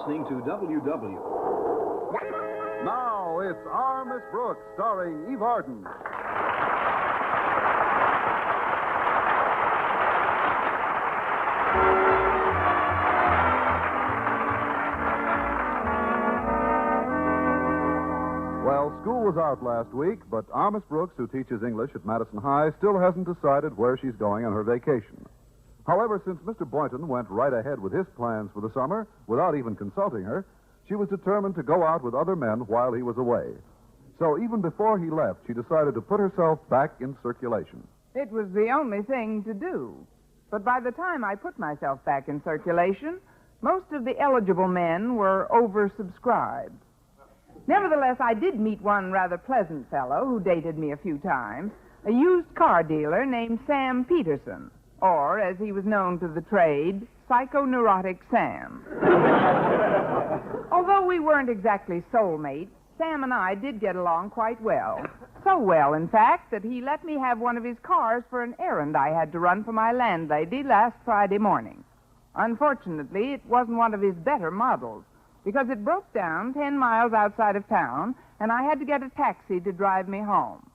listening to WW. Now it's Our Miss Brooks, starring Eve Arden. Well, school was out last week, but Our Miss Brooks, who teaches English at Madison High, still hasn't decided where she's going on her vacation. However, since Mr. Boynton went right ahead with his plans for the summer without even consulting her, she was determined to go out with other men while he was away. So even before he left, she decided to put herself back in circulation. It was the only thing to do. But by the time I put myself back in circulation, most of the eligible men were oversubscribed. Nevertheless, I did meet one rather pleasant fellow who dated me a few times, a used car dealer named Sam Peterson, or, as he was known to the trade, Psychoneurotic Sam. Although we weren't exactly soulmates, Sam and I did get along quite well. So well, in fact, that he let me have one of his cars for an errand I had to run for my landlady last Friday morning. Unfortunately, it wasn't one of his better models, because it broke down 10 miles outside of town, and I had to get a taxi to drive me home.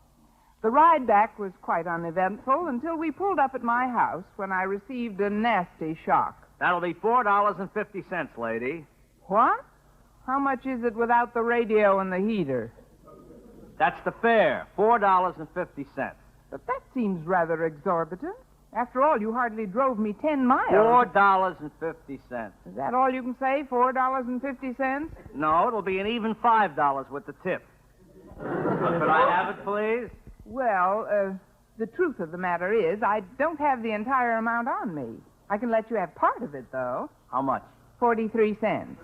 The ride back was quite uneventful until we pulled up at my house when I received a nasty shock. That'll be $4.50, lady. What? How much is it without the radio and the heater? That's the fare, $4.50. But that seems rather exorbitant. After all, you hardly drove me 10 miles. $4.50. Is that all you can say, $4.50? No, it'll be an even $5 with the tip. Could I have it, please? Well, the truth of the matter is, I don't have the entire amount on me. I can let you have part of it, though. How much? 43 cents.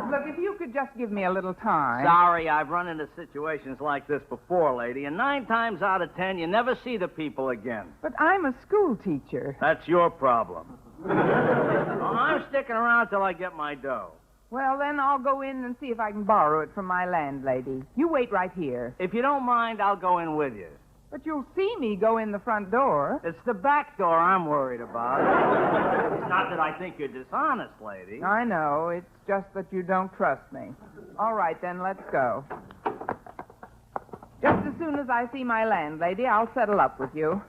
Look, if you could just give me a little time. Sorry, I've run into situations like this before, lady, and 9 times out of 10, you never see the people again. But I'm a school teacher. That's your problem. Well, I'm sticking around till I get my dough. Well, then I'll go in and see if I can borrow it from my landlady. You wait right here. If you don't mind, I'll go in with you. But you'll see me go in the front door. It's the back door I'm worried about. It's not that I think you're dishonest, lady. I know. It's just that you don't trust me. All right, then, let's go. Just as soon as I see my landlady, I'll settle up with you.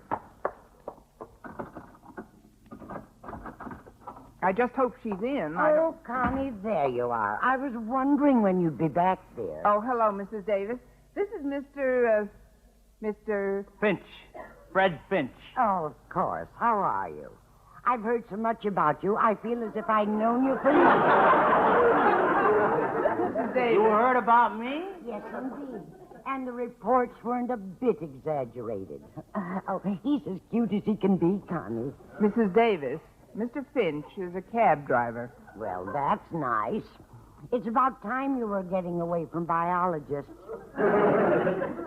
I just hope she's in. Oh, Connie, there you are. I was wondering when you'd be back there. Oh, hello, Mrs. Davis. This is Mr. Finch. Fred Finch. Oh, of course. How are you? I've heard so much about you, I feel as if I'd known you for years. Mrs. Davis. You heard about me? Yes, indeed. And the reports weren't a bit exaggerated. Oh, he's as cute as he can be, Connie. Mrs. Davis, Mr. Finch is a cab driver. Well, that's nice. It's about time you were getting away from biologists.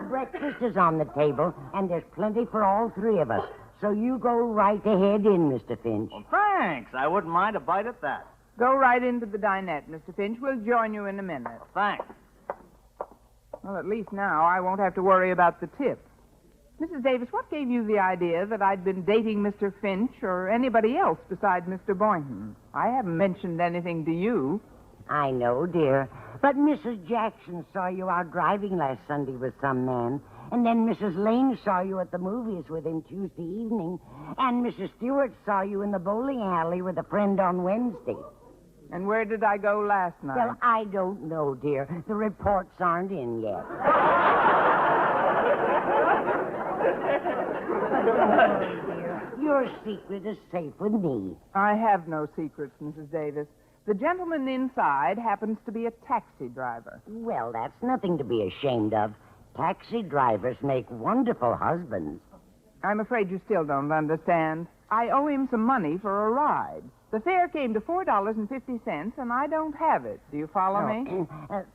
Breakfast is on the table, and there's plenty for all 3 of us. So you go right ahead in, Mr. Finch. Well, thanks. I wouldn't mind a bite at that. Go right into the dinette, Mr. Finch. We'll join you in a minute. Well, thanks. Well, at least now I won't have to worry about the tip. Mrs. Davis, what gave you the idea that I'd been dating Mr. Finch or anybody else besides Mr. Boynton? I haven't mentioned anything to you. I know, dear. But Mrs. Jackson saw you out driving last Sunday with some man. And then Mrs. Lane saw you at the movies with him Tuesday evening. And Mrs. Stewart saw you in the bowling alley with a friend on Wednesday. And where did I go last night? Well, I don't know, dear. The reports aren't in yet. Your secret is safe with me. I have no secrets, Mrs. Davis. The gentleman inside happens to be a taxi driver. Well, that's nothing to be ashamed of. Taxi drivers make wonderful husbands. I'm afraid you still don't understand. I owe him some money for a ride. The fare came to $4.50, and I don't have it. Do you follow me?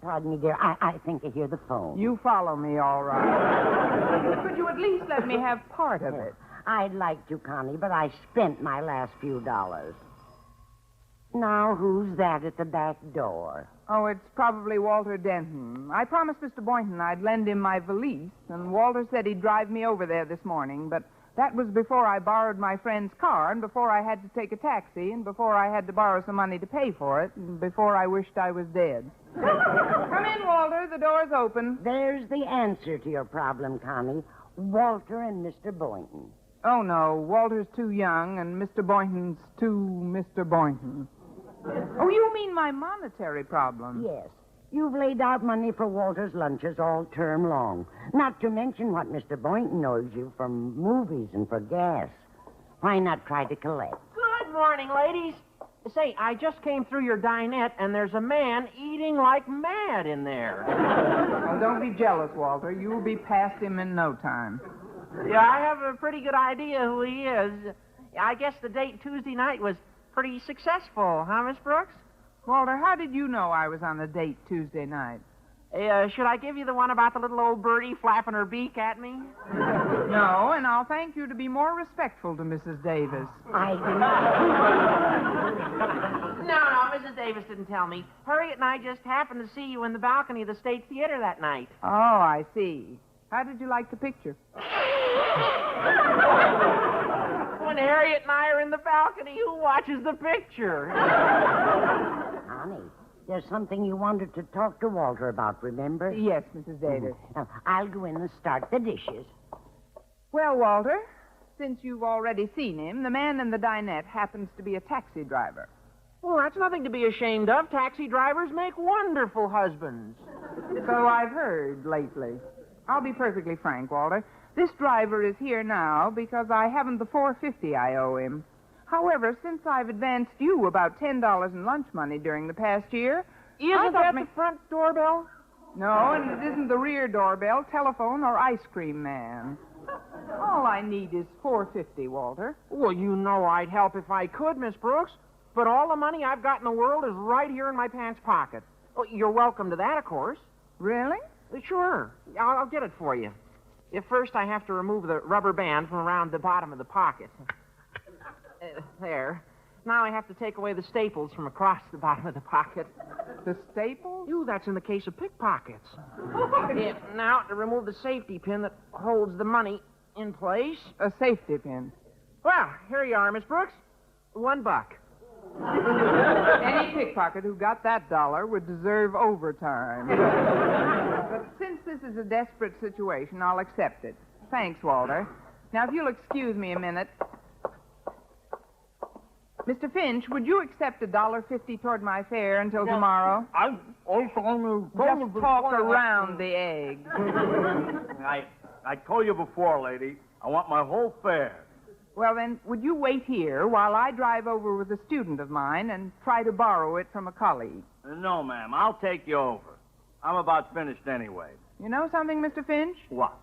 Pardon me, dear. I think I hear the phone. You follow me, all right. Could you at least let me have part of it? I'd like to, Connie, but I spent my last few dollars. Now, who's that at the back door? Oh, it's probably Walter Denton. I promised Mr. Boynton I'd lend him my valise, and Walter said he'd drive me over there this morning, but That was before I borrowed my friend's car, and before I had to take a taxi, and before I had to borrow some money to pay for it, and before I wished I was dead. Come in, Walter. The door's open. There's the answer to your problem, Connie. Walter and Mr. Boynton. Oh, no. Walter's too young, and Mr. Boynton's too Mr. Boynton. Oh, you mean my monetary problem? Yes. You've laid out money for Walter's lunches all term long. Not to mention what Mr. Boynton owes you for movies and for gas. Why not try to collect? Good morning, ladies. Say, I just came through your dinette, and there's a man eating like mad in there. Well, don't be jealous, Walter. You'll be past him in no time. Yeah, I have a pretty good idea who he is. I guess the date Tuesday night was pretty successful, huh, Miss Brooks? Walter, how did you know I was on a date Tuesday night? Should I give you the one about the little old birdie flapping her beak at me? No, and I'll thank you to be more respectful to Mrs. Davis. No, Mrs. Davis didn't tell me. Harriet and I just happened to see you in the balcony of the State Theater that night. Oh, I see. How did you like the picture? When Harriet and I are in the balcony, who watches the picture? Connie, there's something you wanted to talk to Walter about, remember? Yes, Mrs. Davis. Now, I'll go in and start the dishes. Well, Walter, since you've already seen him, the man in the dinette happens to be a taxi driver. Well, that's nothing to be ashamed of. Taxi drivers make wonderful husbands. So I've heard lately. I'll be perfectly frank, Walter. This driver is here now because I haven't the $4.50 I owe him. However, since I've advanced you about $10 in lunch money during the past year... Isn't that the front doorbell? No, and it isn't the rear doorbell, telephone, or ice cream man. All I need is $4.50, Walter. Well, you know I'd help if I could, Miss Brooks. But all the money I've got in the world is right here in my pants pocket. Well, you're welcome to that, of course. Really? Sure. I'll get it for you. If first I have to remove the rubber band from around the bottom of the pocket. There. Now I have to take away the staples from across the bottom of the pocket. The staples? Ooh, that's in the case of pickpockets. Yeah, now to remove the safety pin that holds the money in place. A safety pin. Well, here you are, Miss Brooks. $1. Any pickpocket who got that dollar would deserve overtime. But since this is a desperate situation, I'll accept it. Thanks, Walter. Now, if you'll excuse me a minute. Mr. Finch, would you accept $1.50 toward my fare until tomorrow? I also Just talk around the eggs. I told you before, lady, I want my whole fare. Well, then, would you wait here while I drive over with a student of mine and try to borrow it from a colleague? No, ma'am, I'll take you over. I'm about finished anyway. You know something, Mr. Finch? What?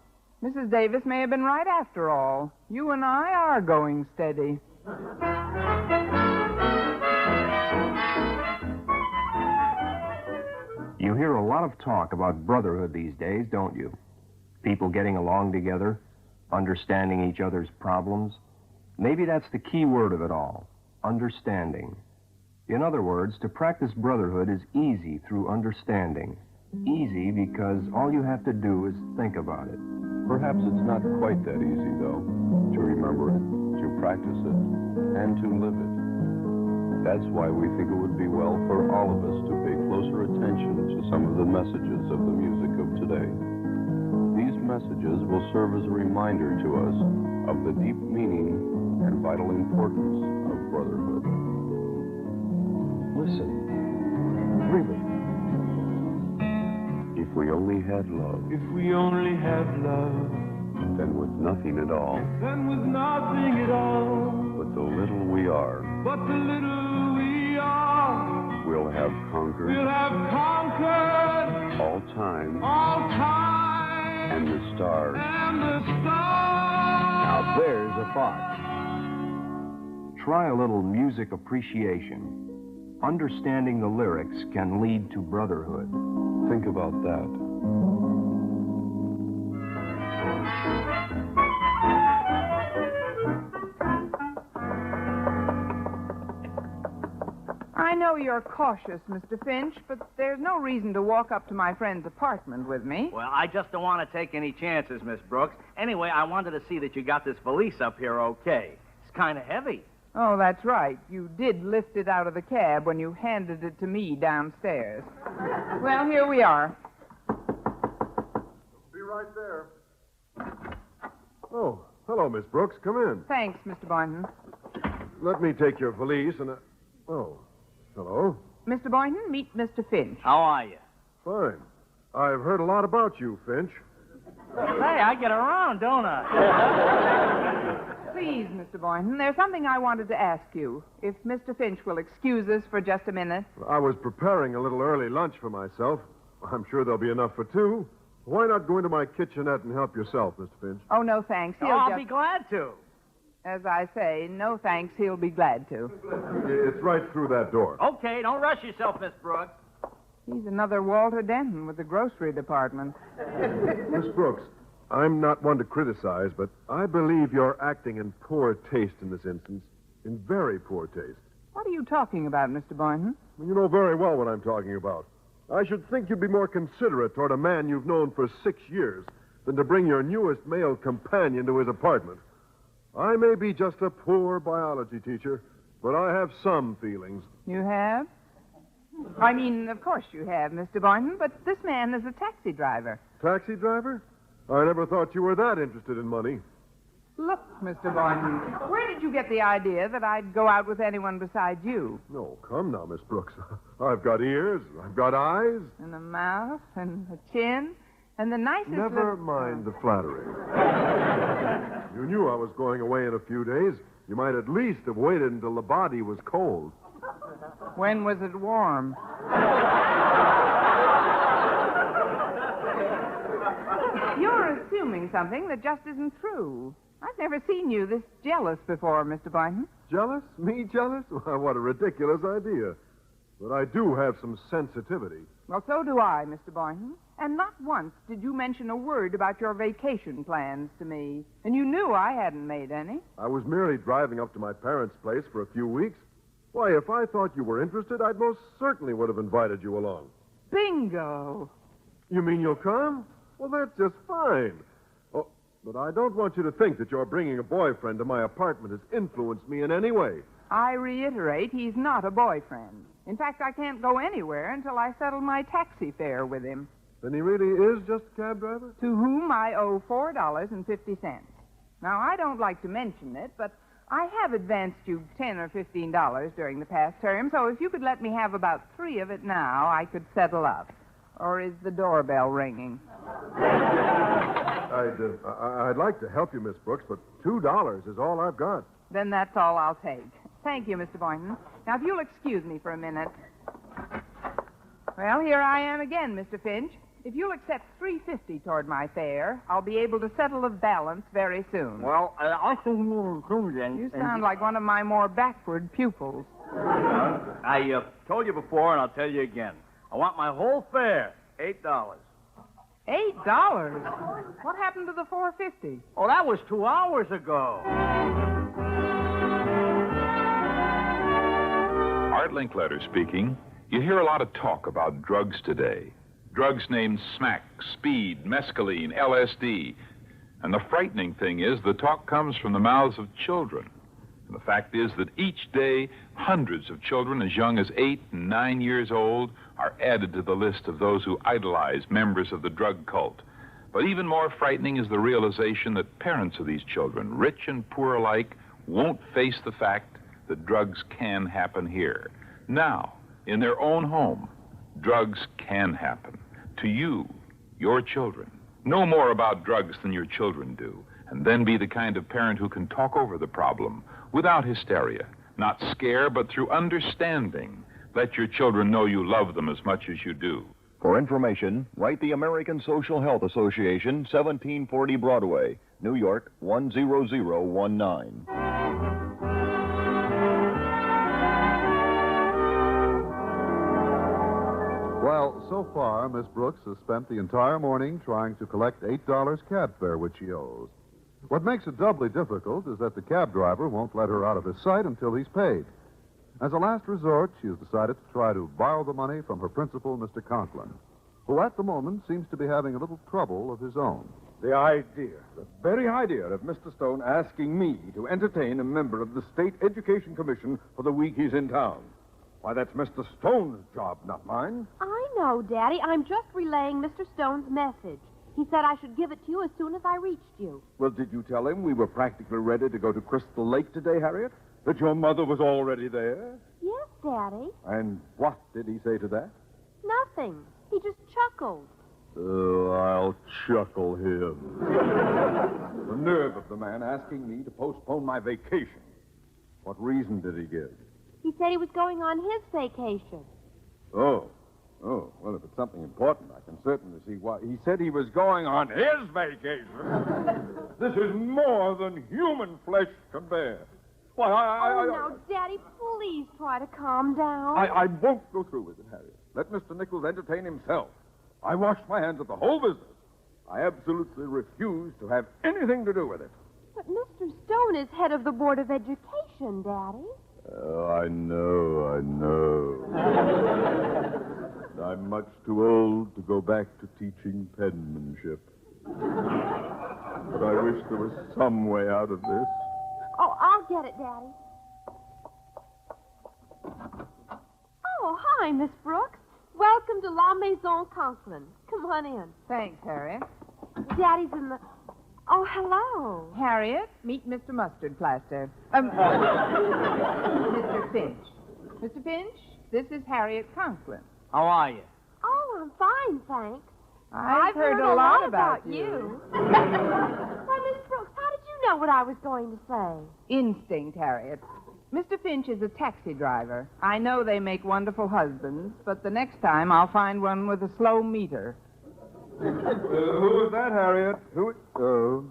Mrs. Davis may have been right after all. You and I are going steady. You hear a lot of talk about brotherhood these days, don't you? People getting along together, understanding each other's problems. Maybe that's the key word of it all, understanding. In other words, to practice brotherhood is easy through understanding. Easy because all you have to do is think about it. Perhaps it's not quite that easy, though, to remember it, to practice it, and to live it. That's why we think it would be well for all of us to pay closer attention to some of the messages of the music of today. These messages will serve as a reminder to us of the deep meaning and vital importance of brotherhood. Listen. Really. If we only had love. If we only had love. Then with nothing at all. Then with nothing at all. But the little we are. But the little we are. We'll have conquered. We'll have conquered. All time. All time. And the stars. And the stars. Now there's a thought. Try a little music appreciation. Understanding the lyrics can lead to brotherhood. Think about that. I I know you're cautious, Mr. Finch, but there's no reason to walk up to my friend's apartment with me. Well, I just don't want to take any chances, Miss Brooks. Anyway, I wanted to see that you got this valise up here okay. It's kind of heavy. Oh, that's right. You did lift it out of the cab when you handed it to me downstairs. Well, here we are. Be right there. Oh, hello, Miss Brooks. Come in. Thanks, Mr. Boynton. Let me take your valise and... Oh, hello. Mr. Boynton, meet Mr. Finch. How are you? Fine. I've heard a lot about you, Finch. Hey, I get around, don't I? Please, Mr. Boynton, there's something I wanted to ask you. If Mr. Finch will excuse us for just a minute. I was preparing a little early lunch for myself. I'm sure there'll be enough for two. Why not go into my kitchenette and help yourself, Mr. Finch? Oh, no, thanks. I'll be glad to. As I say, no thanks, he'll be glad to. It's right through that door. Okay, don't rush yourself, Miss Brooks. He's another Walter Denton with the grocery department. Miss Brooks, I'm not one to criticize, but I believe you're acting in poor taste in this instance. In very poor taste. What are you talking about, Mr. Boynton? You know very well what I'm talking about. I should think you'd be more considerate toward a man you've known for 6 years than to bring your newest male companion to his apartment. I may be just a poor biology teacher, but I have some feelings. You have? I mean, of course you have, Mr. Boynton, but this man is a taxi driver. Taxi driver? I never thought you were that interested in money. Look, Mr. Boynton, where did you get the idea that I'd go out with anyone besides you? No, come now, Miss Brooks. I've got ears, I've got eyes. And a mouth, and a chin, and the nicest... Never mind the flattery. You knew I was going away in a few days. You might at least have waited until the body was cold. When was it warm? You're assuming something that just isn't true. I've never seen you this jealous before, Mr. Boynton. Jealous? Me jealous? Well, what a ridiculous idea. But I do have some sensitivity. Well, so do I, Mr. Boynton. And not once did you mention a word about your vacation plans to me. And you knew I hadn't made any. I was merely driving up to my parents' place for a few weeks. Why, if I thought you were interested, I'd most certainly would have invited you along. Bingo! You mean you'll come? Well, that's just fine. Oh, but I don't want you to think that your bringing a boyfriend to my apartment has influenced me in any way. I reiterate, he's not a boyfriend. In fact, I can't go anywhere until I settle my taxi fare with him. Then he really is just a cab driver? To whom I owe $4.50. Now, I don't like to mention it, but I have advanced you $10 or $15 during the past term, so if you could let me have about 3 of it now, I could settle up. Or is the doorbell ringing? I'd like to help you, Miss Brooks, but $2 is all I've got. Then that's all I'll take. Thank you, Mr. Boynton. Now, if you'll excuse me for a minute. Well, here I am again, Mr. Finch. If you'll accept $3.50 toward my fare, I'll be able to settle the balance very soon. Well, I think You sound like one of my more backward pupils. I told you before, and I'll tell you again. I want my whole fare, $8. $8? What happened to the $4.50? Oh, that was 2 hours ago. Art Linkletter speaking. You hear a lot of talk about drugs today. Drugs named smack, speed, mescaline, LSD. And the frightening thing is the talk comes from the mouths of children. And the fact is that each day, hundreds of children as young as 8 and 9 years old are added to the list of those who idolize members of the drug cult. But even more frightening is the realization that parents of these children, rich and poor alike, won't face the fact that drugs can happen here. Now, in their own home, drugs can happen. To you, your children. Know more about drugs than your children do, and then be the kind of parent who can talk over the problem without hysteria. Not scare, but through understanding. Let your children know you love them as much as you do. For information, write the American Social Health Association, 1740 Broadway, New York, 10019. Well, so far, Miss Brooks has spent the entire morning trying to collect $8 cab fare, which she owes. What makes it doubly difficult is that the cab driver won't let her out of his sight until he's paid. As a last resort, she has decided to try to borrow the money from her principal, Mr. Conklin, who at the moment seems to be having a little trouble of his own. The very idea of Mr. Stone asking me to entertain a member of the State Education Commission for the week he's in town. Why, that's Mr. Stone's job, not mine. I know, Daddy. I'm just relaying Mr. Stone's message. He said I should give it to you as soon as I reached you. Well, did you tell him we were practically ready to go to Crystal Lake today, Harriet? That your mother was already there? Yes, Daddy. And what did he say to that? Nothing. He just chuckled. Oh, I'll chuckle him. The nerve of the man asking me to postpone my vacation. What reason did he give? He said he was going on his vacation. Oh, well, if it's something important, I can certainly see why. He said he was going on his vacation. This is more than human flesh can bear. Why, now, Daddy, please try to calm down. I won't go through with it, Harriet. Let Mr. Nichols entertain himself. I washed my hands of the whole business. I absolutely refuse to have anything to do with it. But Mr. Stone is head of the Board of Education, Daddy. Oh, I know. I'm much too old to go back to teaching penmanship. But I wish there was some way out of this. Oh, I'll get it, Daddy. Oh, hi, Miss Brooks. Welcome to La Maison Conklin. Come on in. Thanks, Harriet. Daddy's in the... Oh, hello. Harriet, meet Mr. Mustard Plaster. Mr. Finch. Mr. Finch, this is Harriet Conklin. How are you? Oh, I'm fine, thanks. I've heard a lot about you. Why, Miss Brooks, how did you know what I was going to say? Instinct, Harriet. Mr. Finch is a taxi driver. I know they make wonderful husbands, but the next time I'll find one with a slow meter. Who is that, Harriet? Oh,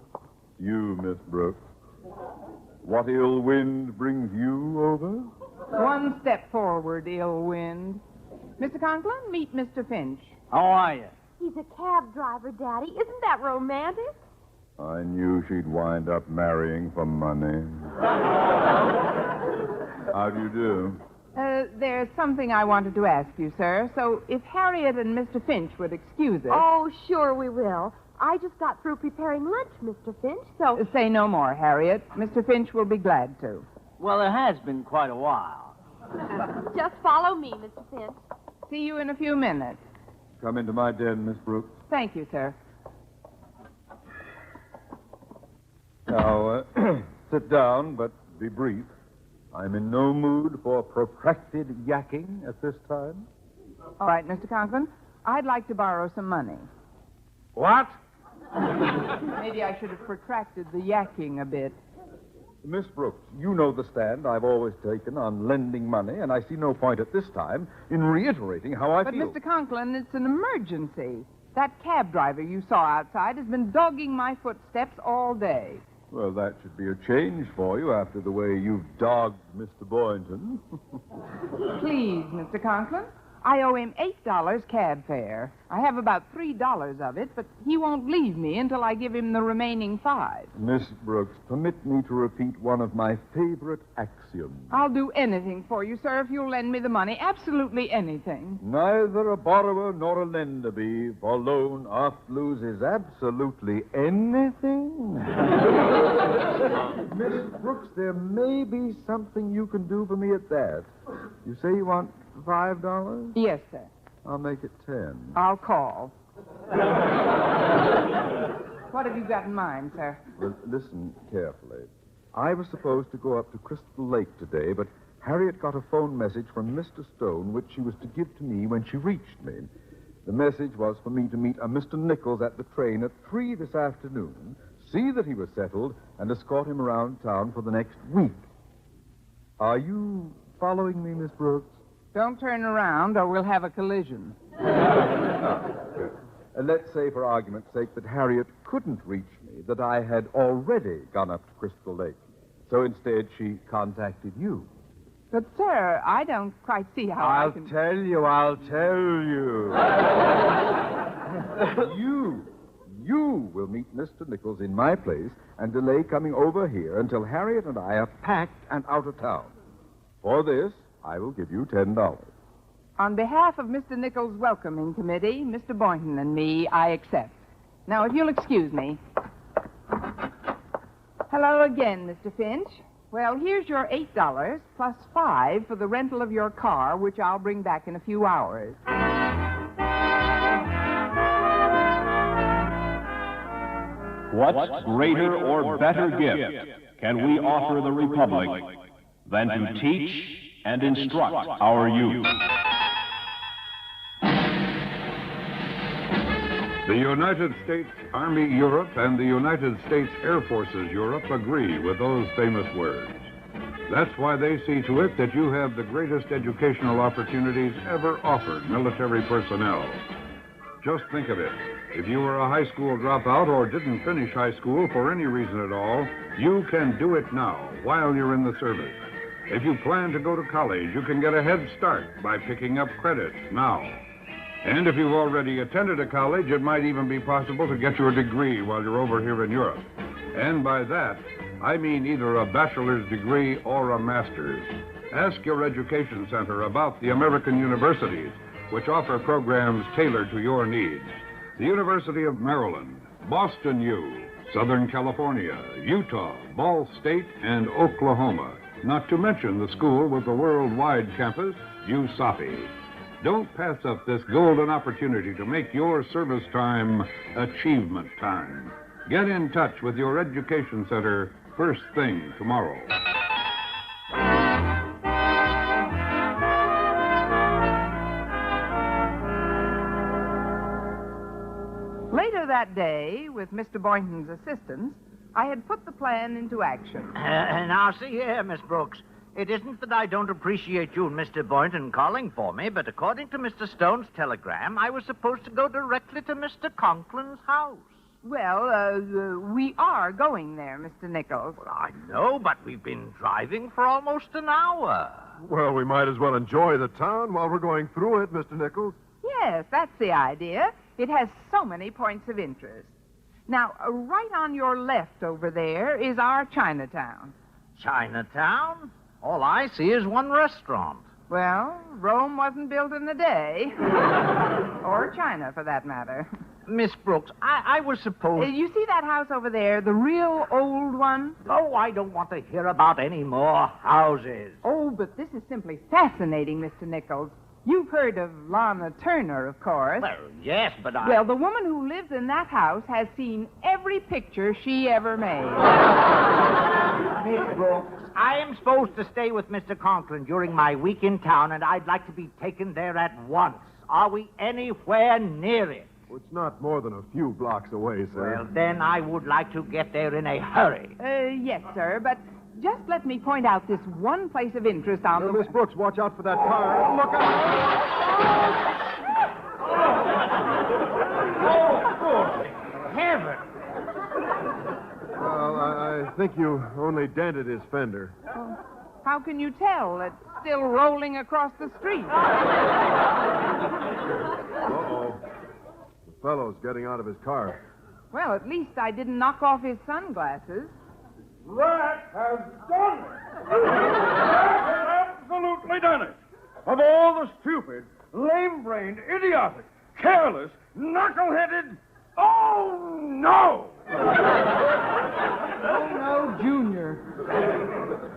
you, Miss Brooks. What ill wind brings you over? One step forward, ill wind. Mr. Conklin, meet Mr. Finch. How are you? He's a cab driver, Daddy. Isn't that romantic? I knew she'd wind up marrying for money. How do you do? There's something I wanted to ask you, sir. So if Harriet and Mr. Finch would excuse us... Oh, sure we will. I just got through preparing lunch, Mr. Finch, so... Say no more, Harriet. Mr. Finch will be glad to. Well, it has been quite a while. Just follow me, Mr. Finch. See you in a few minutes. Come into my den, Miss Brooks. Thank you, sir. Now, sit down, but be brief. I'm in no mood for protracted yakking at this time. All right, Mr. Conklin. I'd like to borrow some money. What? Maybe I should have protracted the yakking a bit. Miss Brooks, you know the stand I've always taken on lending money, and I see no point at this time in reiterating how I feel. But, Mr. Conklin, it's an emergency. That cab driver you saw outside has been dogging my footsteps all day. Well, that should be a change for you after the way you've dogged Mr. Boynton. Please, Mr. Conklin. I owe him $8 cab fare. I have about $3 of it, but he won't leave me until I give him the remaining $5. Miss Brooks, permit me to repeat one of my favorite axioms. I'll do anything for you, sir, if you'll lend me the money. Absolutely anything. Neither a borrower nor a lender be, for loan oft loses absolutely anything. Miss Brooks, there may be something you can do for me at that. You say you want $5? Yes, sir. I'll make it 10. I'll call. What have you got in mind, sir? Well, listen carefully. I was supposed to go up to Crystal Lake today, but Harriet got a phone message from Mr. Stone, which she was to give to me when she reached me. The message was for me to meet a Mr. Nichols at the train at 3 this afternoon, see that he was settled, and escort him around town for the next week. Are you following me, Miss Brooks? Don't turn around, or we'll have a collision. Let's say, for argument's sake, that Harriet couldn't reach me, that I had already gone up to Crystal Lake. So instead, she contacted you. But, sir, I don't quite see how I'll tell you. You will meet Mr. Nichols in my place and delay coming over here until Harriet and I are packed and out of town. For this, I will give you $10. On behalf of Mr. Nichols' welcoming committee, Mr. Boynton and me, I accept. Now, if you'll excuse me. Hello again, Mr. Finch. Well, here's your $8 plus $5 for the rental of your car, which I'll bring back in a few hours. What greater or better gift can we offer the Republic than to teach and instruct our youth? The United States Army Europe and the United States Air Forces Europe agree with those famous words. That's why they see to it that you have the greatest educational opportunities ever offered military personnel. Just think of it. If you were a high school dropout or didn't finish high school for any reason at all, you can do it now while you're in the service. If you plan to go to college, you can get a head start by picking up credits now. And if you've already attended a college, it might even be possible to get your degree while you're over here in Europe. And by that, I mean either a bachelor's degree or a master's. Ask your education center about the American universities, which offer programs tailored to your needs. The University of Maryland, Boston U, Southern California, Utah, Ball State, and Oklahoma. Not to mention the school with the worldwide campus, USAPI. Don't pass up this golden opportunity to make your service time achievement time. Get in touch with your education center first thing tomorrow. Later that day, with Mr. Boynton's assistance, I had put the plan into action. Now, see here, Miss Brooks. It isn't that I don't appreciate you and Mr. Boynton calling for me, but according to Mr. Stone's telegram, I was supposed to go directly to Mr. Conklin's house. Well, we are going there, Mr. Nichols. Well, I know, but we've been driving for almost an hour. Well, we might as well enjoy the town while we're going through it, Mr. Nichols. Yes, that's the idea. It has so many points of interest. Now, right on your left over there is our Chinatown. Chinatown? All I see is one restaurant. Well, Rome wasn't built in a day. Or China, for that matter. Miss Brooks, I was supposed... You see that house over there, the real old one? Oh, I don't want to hear about any more houses. Oh, but this is simply fascinating, Mr. Nichols. You've heard of Lana Turner, of course. Well, yes, but I... Well, the woman who lives in that house has seen every picture she ever made. Miss Brooks, I am supposed to stay with Mr. Conklin during my week in town, and I'd like to be taken there at once. Are we anywhere near it? Well, it's not more than a few blocks away, sir. Well, then I would like to get there in a hurry. Yes, sir, but just let me point out this one place of interest on the... Miss Brooks, watch out for that car. Look out! Oh, good heaven! Well, I think you only dented his fender. Oh, how can you tell? It's still rolling across the street. Uh-oh. The fellow's getting out of his car. Well, at least I didn't knock off his sunglasses. That has done it. That has absolutely done it. Of all the stupid, lame-brained, idiotic, careless, knuckle-headed... Oh, no! Oh, no, Junior.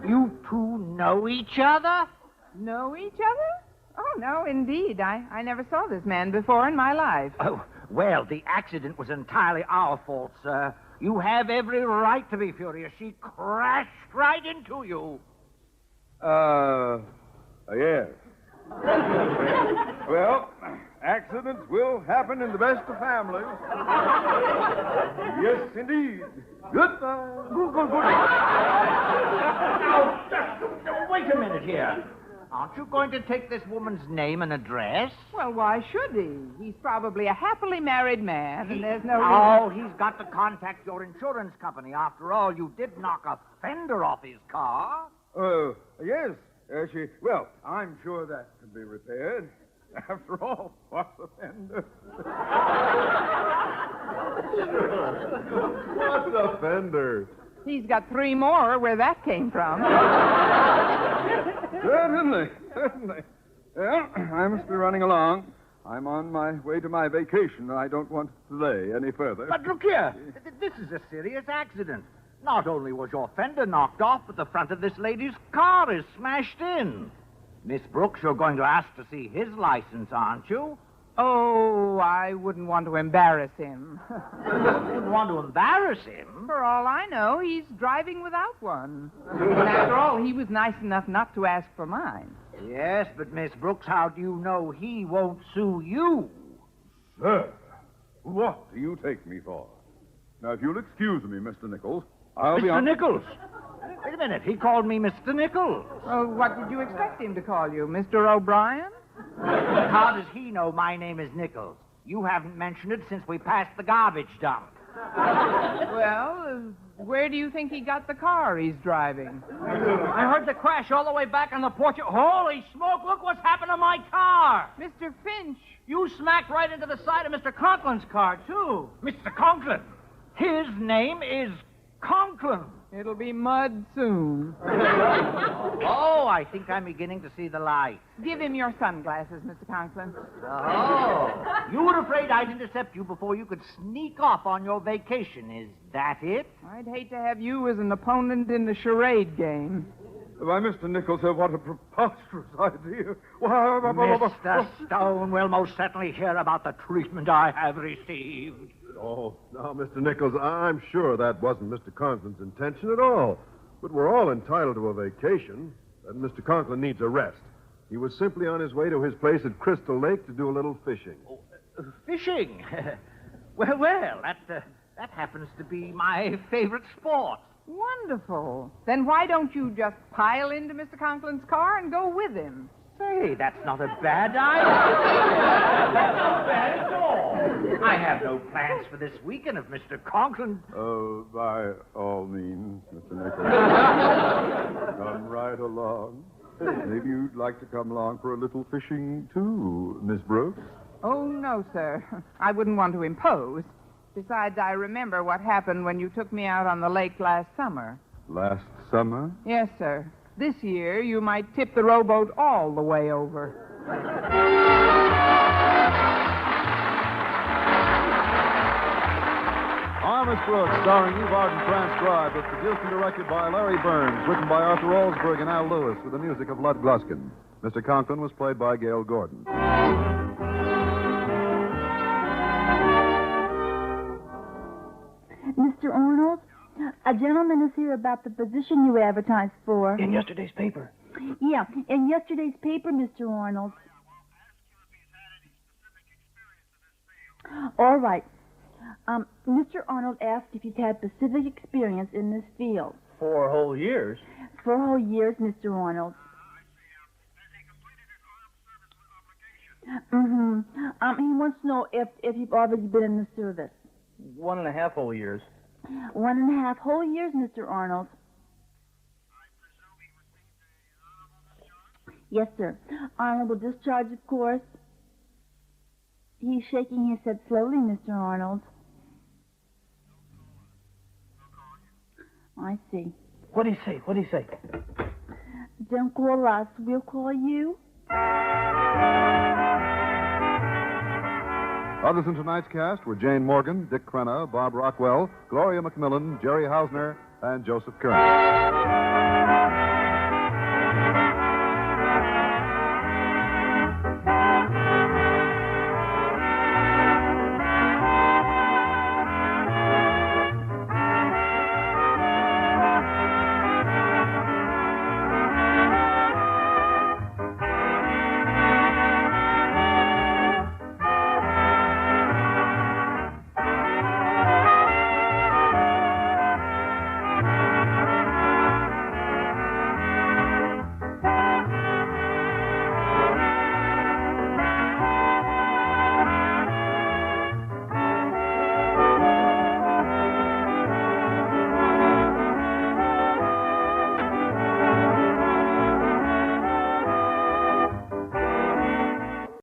You two know each other? Know each other? Oh, no, indeed. I never saw this man before in my life. Oh, well, the accident was entirely our fault, sir. You have every right to be furious. She crashed right into you. Yes. Well, accidents will happen in the best of families. Yes, indeed. Goodbye. Now, wait a minute here. Aren't you going to take this woman's name and address? Well, why should he? He's probably a happily married man, and there's no Oh, reason... he's got to contact your insurance company. After all, you did knock a fender off his car. Yes. Well, I'm sure that can be repaired. After all, what's a fender? What's a fender? He's got 3 more where that came from. Certainly. Well, I must be running along. I'm on my way to my vacation, and I don't want to delay any further. But look here. This is a serious accident. Not only was your fender knocked off, but the front of this lady's car is smashed in. Miss Brooks, you're going to ask to see his license, aren't you? Oh, I wouldn't want to embarrass him. You wouldn't want to embarrass him? For all I know, he's driving without one. And after all, he was nice enough not to ask for mine. Yes, but Miss Brooks, how do you know he won't sue you? Sir, what do you take me for? Now, if you'll excuse me, Mr. Nichols, I'll be on... Mr. Nichols? Wait a minute. He called me Mr. Nichols. Oh, what did you expect him to call you? Mr. O'Brien? How does he know my name is Nichols? You haven't mentioned it since we passed the garbage dump. Well, where do you think he got the car he's driving? I heard the crash all the way back on the porch. Holy smoke, look what's happened to my car. Mr. Finch. You smacked right into the side of Mr. Conklin's car, too. Mr. Conklin? His name is Conklin. It'll be mud soon. Oh, I think I'm beginning to see the light. Give him your sunglasses, Mr. Conklin. Oh. You were afraid I'd intercept you before you could sneak off on your vacation. Is that it? I'd hate to have you as an opponent in the charade game. Why, Mr. Nichols, what a preposterous idea. Mr. Stone will most certainly hear about the treatment I have received. Oh, now, Mr. Nichols, I'm sure that wasn't Mr. Conklin's intention at all. But we're all entitled to a vacation, and Mr. Conklin needs a rest. He was simply on his way to his place at Crystal Lake to do a little fishing. Oh, fishing? well, that happens to be my favorite sport. Wonderful. Then why don't you just pile into Mr. Conklin's car and go with him? Say, that's not a bad idea. That's not bad at all. I have no plans for this weekend if Mr. Conklin... Oh, by all means, Mr. Nichols. Come right along. Maybe you'd like to come along for a little fishing, too, Miss Brooks? Oh, no, sir. I wouldn't want to impose. Besides, I remember what happened when you took me out on the lake last summer. Last summer? Yes, sir. This year, you might tip the rowboat all the way over. Miss Brooks, starring Eve Arden, transcribed, was produced and directed by Larry Burns, written by Arthur Olsberg and Al Lewis, with the music of Lud Gluskin. Mr. Conklin was played by Gale Gordon. Mr. Arnold, a gentleman is here about the position you advertised for. In yesterday's paper. Yeah, in yesterday's paper, Mr. Arnold. All right. Mr. Arnold asked if you'd had specific experience in this field. 4 whole years? 4 whole years, Mr. Arnold. Mm-hmm. He wants to know if you've already been in the service. 1.5 whole years. 1.5 whole years, Mr. Arnold. Yes, sir. Honorable discharge, of course. He's shaking his head slowly, Mr. Arnold. I see. What'd he say? What'd he say? Don't call us. We'll call you. Others in tonight's cast were Jane Morgan, Dick Crenna, Bob Rockwell, Gloria McMillan, Jerry Hausner, and Joseph Curran.